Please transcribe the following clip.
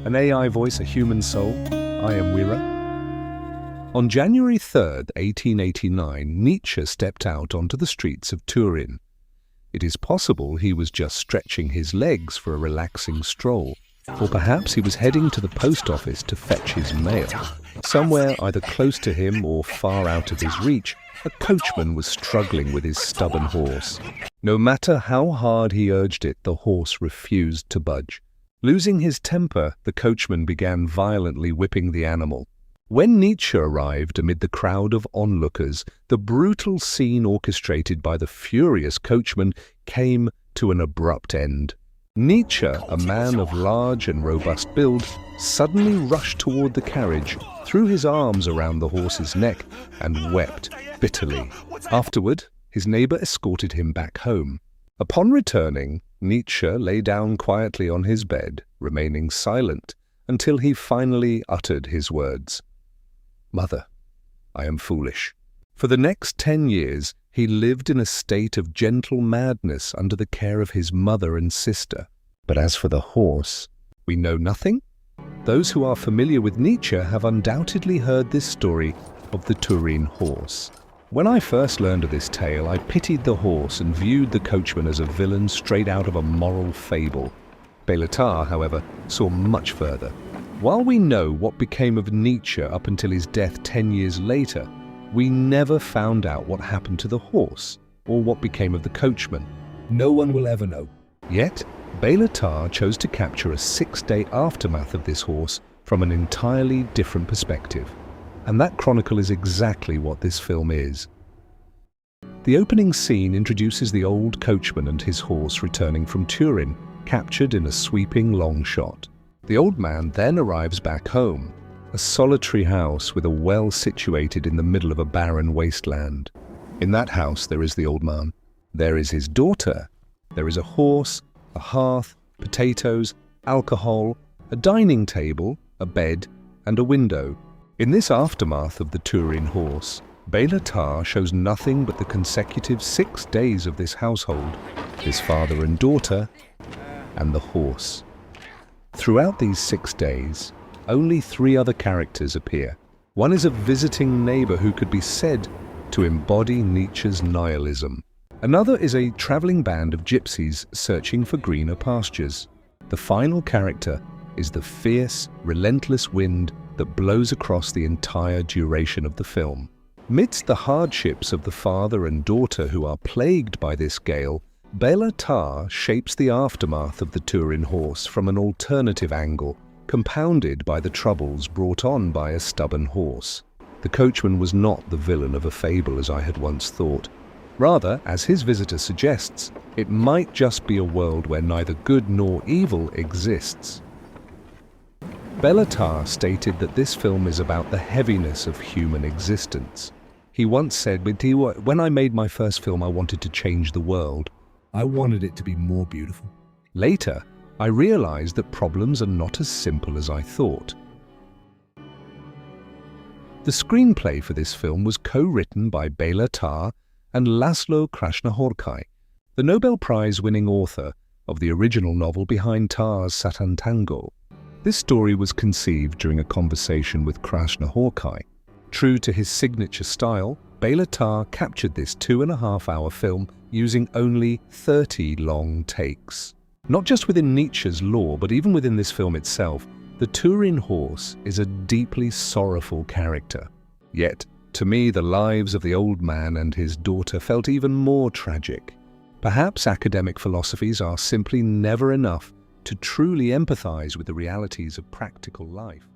An AI voice, a human soul. I am Wira. On January 3rd, 1889, Nietzsche stepped out onto the streets of Turin. It is possible he was just stretching his legs for a relaxing stroll, or perhaps he was heading to the post office to fetch his mail. Somewhere either close to him or far out of his reach, a coachman was struggling with his stubborn horse. No matter how hard he urged it, the horse refused to budge. Losing his temper, the coachman began violently whipping the animal. When Nietzsche arrived amid the crowd of onlookers, the brutal scene orchestrated by the furious coachman came to an abrupt end. Nietzsche, a man of large and robust build, suddenly rushed toward the carriage, threw his arms around the horse's neck, and wept bitterly. Afterward, his neighbor escorted him back home. Upon returning, Nietzsche lay down quietly on his bed, remaining silent until he finally uttered his words. "Mother, I am foolish." For the next 10 years, he lived in a state of gentle madness under the care of his mother and sister. But as for the horse, we know nothing. Those who are familiar with Nietzsche have undoubtedly heard this story of the Turin horse. When I first learned of this tale, I pitied the horse and viewed the coachman as a villain straight out of a moral fable. Béla Tarr, however, saw much further. While we know what became of Nietzsche up until his death 10 years later, we never found out what happened to the horse or what became of the coachman. No one will ever know. Yet, Béla Tarr chose to capture a 6-day aftermath of this horse from an entirely different perspective. And that chronicle is exactly what this film is. The opening scene introduces the old coachman and his horse returning from Turin, captured in a sweeping long shot. The old man then arrives back home, a solitary house with a well situated in the middle of a barren wasteland. In that house there is the old man. There is his daughter. There is a horse, a hearth, potatoes, alcohol, a dining table, a bed, and a window. In this aftermath of the Turin horse, Béla Tarr shows nothing but the consecutive 6 days of this household, his father and daughter, and the horse. Throughout these 6 days, only 3 other characters appear. One is a visiting neighbor who could be said to embody Nietzsche's nihilism. Another is a traveling band of gypsies searching for greener pastures. The final character is the fierce, relentless wind that blows across the entire duration of the film. Midst the hardships of the father and daughter who are plagued by this gale, Béla Tarr shapes the aftermath of the Turin horse from an alternative angle, compounded by the troubles brought on by a stubborn horse. The coachman was not the villain of a fable as I had once thought. Rather, as his visitor suggests, it might just be a world where neither good nor evil exists. Béla Tarr stated that this film is about the heaviness of human existence. He once said, "When I made my first film, I wanted to change the world. I wanted it to be more beautiful. Later, I realized that problems are not as simple as I thought." The screenplay for this film was co-written by Béla Tarr and Krasznahorkai, the Nobel Prize-winning author of the original novel behind Tarr's Sátántangó. This story was conceived during a conversation with Krasznahorkai. True to his signature style, Béla Tarr captured this 2.5-hour film using only 30 long takes. Not just within Nietzsche's lore, but even within this film itself, the Turin horse is a deeply sorrowful character. Yet, to me, the lives of the old man and his daughter felt even more tragic. Perhaps academic philosophies are simply never enough to truly empathize with the realities of practical life.